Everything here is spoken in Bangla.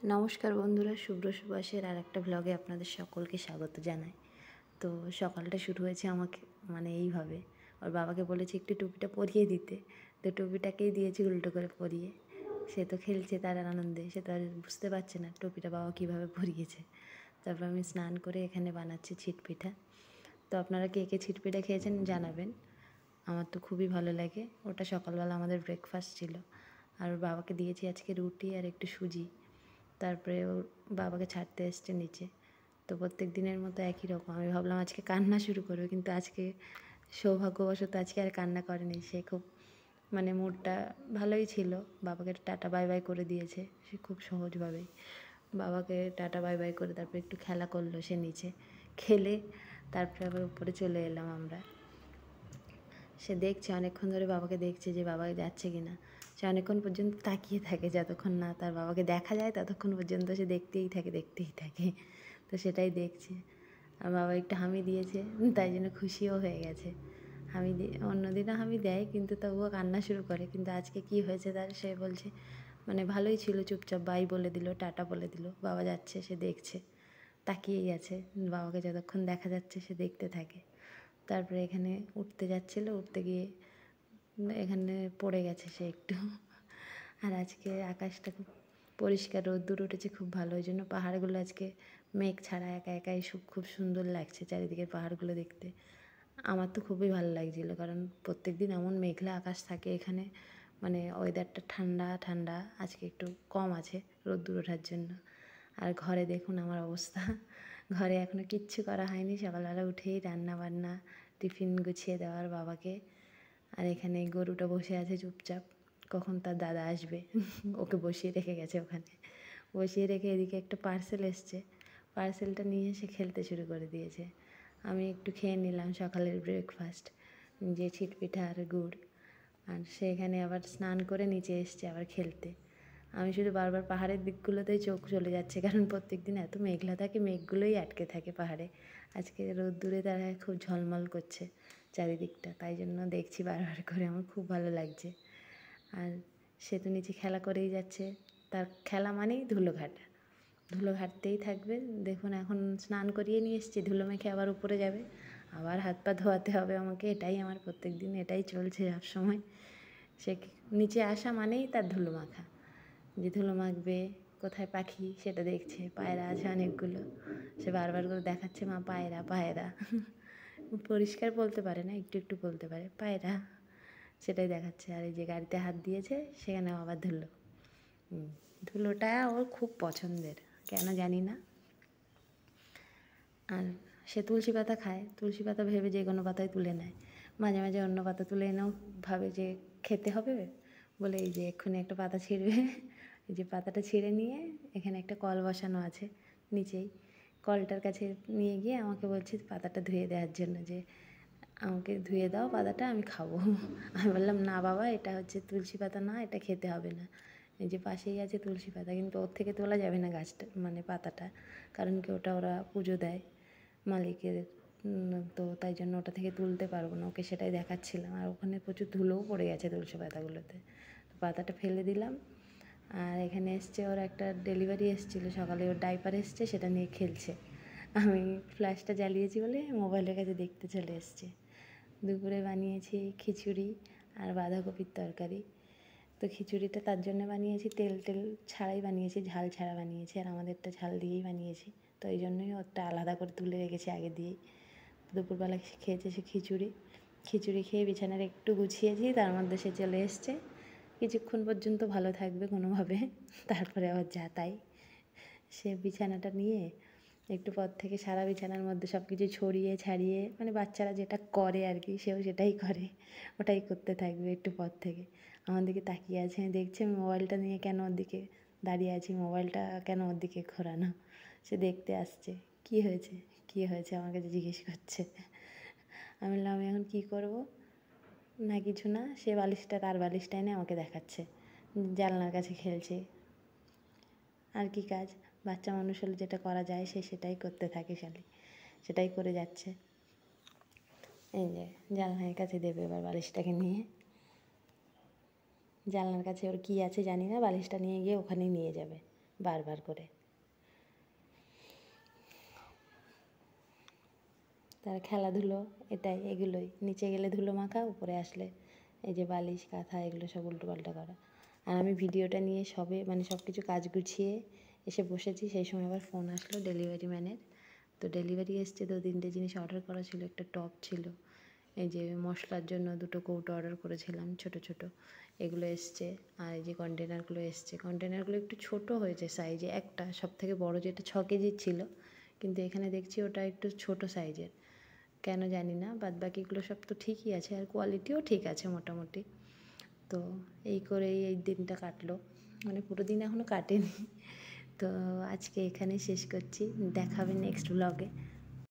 নমস্কার বন্ধুরা, শুভ্র সুবাসের আর একটা ব্লগে আপনাদের সকলকে স্বাগত জানাই। তো সকালটা শুরু হয়েছে আমাকে এইভাবে, ওর বাবাকে বলেছি একটু টুপিটা পরিয়ে দিতে, তো টুপিটাকেই দিয়েছি উল্টো করে পরিয়ে। সে তো খেলছে তার আনন্দে, সে তো আর বুঝতে পারছে না টুপিটা বাবা কীভাবে পরিয়েছে। তারপর আমি স্নান করে এখানে বানাচ্ছি ছিটপিঠা। তো আপনারা কে কে ছিটপিঠা খেয়েছেন জানাবেন, আমার তো খুবই ভালো লাগে। ওটা সকালবেলা আমাদের ব্রেকফাস্ট ছিল। আর ওর বাবাকে দিয়েছি আজকে রুটি আর একটু সুজি। তারপরে ওর বাবাকে ছাড়তে এসছে নিচে। তো প্রত্যেক দিনের মতো একই রকম, আমি ভাবলাম আজকে কান্না শুরু করবে, কিন্তু আজকে সৌভাগ্যবশত আজকে আর কান্না করেনি। সে খুব মুডটা ভালোই ছিল। বাবাকে টাটা বাই বাই করে দিয়েছে সে খুব সহজভাবেই। বাবাকে টাটা বাই বাই করে তারপরে একটু খেলা করলো সে নিচে, খেলে তারপরে আবার উপরে চলে এলাম আমরা। সে দেখছে অনেকক্ষণ ধরে, বাবাকে দেখছে যে বাবা যাচ্ছে কি না। সে অনেকক্ষণ পর্যন্ত তাকিয়ে থাকে, যতক্ষণ না তার বাবাকে দেখা যায় ততক্ষণ পর্যন্ত সে দেখতেই থাকে। তো সেটাই দেখছে। আর বাবা একটু হামি দিয়েছে, তাই জন্য খুশিও হয়ে গেছে। অন্যদিনও হামি দেয়, কিন্তু তবুও কান্না শুরু করে। কিন্তু আজকে কি হয়েছে তার, সে বলছে ভালোই ছিল, চুপচাপ বাই বলে দিল, টাটা বলে দিল। বাবা যাচ্ছে, সে দেখছে, তাকিয়েই আছে। বাবাকে যতক্ষণ দেখা যাচ্ছে সে দেখতে থাকে। তারপরে এখানে উঠতে যাচ্ছিল, উঠতে গিয়ে এখানে পড়ে গেছে সে একটু। আর আজকে আকাশটা খুব পরিষ্কার, রোদ্দুর উঠেছে খুব ভালো। ওই জন্য পাহাড়গুলো আজকে মেঘ ছাড়া একা একাই খুব সুন্দর লাগছে চারিদিকের পাহাড়গুলো দেখতে। আমার তো খুবই ভালো লাগছিলো, কারণ প্রত্যেক দিন এমন মেঘলা আকাশ থাকে এখানে, ওয়েদারটা ঠান্ডা ঠান্ডা। আজকে একটু কম আছে রোদ্দুর ওঠার জন্য। আর ঘরে দেখুন আমার অবস্থা, ঘরে এখনও কিচ্ছু করা হয়নি। সকালবেলা উঠেই রান্না বান্না, টিফিন গুছিয়ে দেওয়ার বাবাকে। আর এখানে গরুটা বসে আছে চুপচাপ, কখন তার দাদা আসবে ওকে বসিয়ে রেখে গেছে ওখানে। বসিয়ে রেখে এদিকে একটা পার্সেল এসছে, পার্সেলটা নিয়ে এসে খেলতে শুরু করে দিয়েছে। আমি একটু খেয়ে নিলাম সকালের ব্রেকফাস্ট, যে ছিটপিঠা আর গুড়। আর সে এখানে আবার স্নান করে নিচে এসছে আবার খেলতে। আমি শুধু বারবার পাহাড়ের দিকগুলোতেই চোখ চলে যাচ্ছে, কারণ প্রত্যেক দিন এত মেঘলা থাকে, মেঘগুলোই আটকে থাকে পাহাড়ে। আজকে রোদ্দুরে তারা খুব ঝলমল করছে চারিদিকটা, তাই জন্য দেখছি বারবার করে, আমার খুব ভালো লাগছে। আর সে তো নিচে খেলা করেই যাচ্ছে, তার খেলা মানেই ধুলো ঘাটা, ধুলো ঘাটতেই থাকবে। দেখুন এখন স্নান করিয়ে নিয়ে এসেছি, ধুলো মেখে আবার উপরে যাবে, আবার হাত পা ধোয়াতে হবে আমাকে। এটাই আমার প্রত্যেক দিন, এটাই চলছে সব সময়। সে নিচে আসা মানেই তার ধুলো মাখা, যে ধুলো মাখবে। কোথায় পাখি সেটা দেখছে, পায়রা আছে অনেকগুলো, সে বারবার করে দেখাচ্ছে, মা পায়রা পায়রা। পরিষ্কার বলতে পারে না, একটু একটু বলতে পারে পায়রা, সেটাই দেখাচ্ছে। আর এই যে গাড়িতে হাত দিয়েছে, সেখানেও আবার ধুলো। ধুলোটা ওর খুব পছন্দের, কেন জানি না। আর সে তুলসী পাতা খায়, তুলসী পাতা ভেবে যে কোনো পাতাই তুলে নেয়। মাঝে মাঝে অন্য পাতা তুলে এনেও ভাবে যে খেতে হবে বলে, এই যে এক্ষুনি একটা পাতা ছিঁড়বে। এই যে পাতাটা ছিঁড়ে নিয়ে এখানে একটা কল বসানো আছে নিচেই, কলটার কাছে নিয়ে গিয়ে আমাকে বলছে পাতাটা ধুয়ে দেওয়ার জন্য, যে আমাকে ধুয়ে দাও পাতাটা, আমি খাবো। আমি বললাম না বাবা, এটা হচ্ছে তুলসী পাতা না, এটা খেতে হবে না। এই যে পাশেই আছে তুলসী পাতা, কিন্তু ওর থেকে তোলা যাবে না গাছটা, পাতাটা, কারণ কি ওটা ওরা পুজো দেয় মালিকের। তো তাই জন্য ওটা থেকে তুলতে পারবো না, ওকে সেটাই দেখাচ্ছিলাম। আর ওখানে প্রচুর ধুলোও পড়ে গেছে তুলসী পাতাগুলোতে, তো পাতাটা ফেলে দিলাম। আর এখানে এসছে ওর একটা ডেলিভারি এসেছিলো সকালে, ওর ডাইপার এসছে, সেটা নিয়ে খেলছে। আমি ফ্ল্যাশটা জ্বালিয়েছি বলে মোবাইলের কাছে দেখতে চলে এসছে। দুপুরে বানিয়েছি খিচুড়ি আর বাঁধাকপির তরকারি। তো খিচুড়িটা তার জন্য বানিয়েছি তেল ছাড়াই বানিয়েছি, ঝাল ছাড়া বানিয়েছি। আর আমাদেরটা ঝাল দিয়েই বানিয়েছি, তো এই জন্যই ওরটা আলাদা করে তুলে রেখেছি আগে দিয়েই। দুপুরবেলা খেয়েছে সে খিচুড়ি খেয়ে বিছানার একটু গুছিয়েছি, তার মধ্যে সে চলে এসছে। কিছুক্ষণ পর্যন্ত ভালো থাকবে কোনোভাবে, তারপরে আবার যা তাই। সে বিছানাটা নিয়ে একটু পর থেকে সারা বিছানার মধ্যে সব কিছু ছড়িয়ে ছাড়িয়ে, বাচ্চারা যেটা করে আর কি, সেও সেটাই করে, ওটাই করতে থাকবে একটু পর থেকে। আমার দিকে তাকিয়ে আছে, দেখছে আমি মোবাইলটা নিয়ে কেন ওর দিকে দাঁড়িয়ে আছি, মোবাইলটা কেন ওর দিকে ঘোরানো। সে দেখতে আসছে, কী হয়েছে আমার কাছে জিজ্ঞেস করছে। আমি বললাম আমি এখন কী করব, না কিছু না। সে তার বালিশটা এনে আমাকে দেখাচ্ছে, জানলার কাছে খেলছে। আর কি কাজ, বাচ্চা মানুষ হলে যেটা করা যায় সে সেটাই করতে থাকে, সেটাই করে যাচ্ছে। এই যে জানলার কাছে দেবে এবার বালিশটাকে নিয়ে, জানলার কাছে ওর কী আছে জানি না, বালিশটা নিয়ে গিয়ে ওখানেই নিয়ে যাবে, বারবার করে। তার খেলাধুলো এগুলোই, নিচে গেলে ধুলো মাখা, উপরে আসলে এই যে বালিশ কাঁথা এগুলো সব উল্টোপাল্টা করা। আর আমি ভিডিওটা নিয়ে সব কিছু কাজ গুছিয়ে এসে বসেছি, সেই সময় আবার ফোন আসলো ডেলিভারি ম্যানের। তো ডেলিভারি এসছে, তো 3টে জিনিস অর্ডার করা ছিল। একটা টপ ছিল, এই যে মশলার জন্য 2টো কৌটো অর্ডার করেছিলাম ছোট ছোট, এগুলো এসছে। আর এই যে কন্টেনারগুলো এসছে, কন্টেনারগুলো একটু ছোট হয়েছে সাইজে। একটা সবথেকে বড় যেটা 6 কেজির ছিল, কিন্তু এখানে দেখছি ওটা একটু ছোট সাইজের, কেন জানি না। বাদবাকিগুলো সব তো ঠিকই আছে, আর কোয়ালিটিও ঠিক আছে মোটামুটি। তো এই করেই এই দিনটা কাটলো, মানে পুরো দিন এখনও কাটেনি। তো আজকে এখানেই শেষ করছি, দেখা হবে নেক্সট ব্লগে।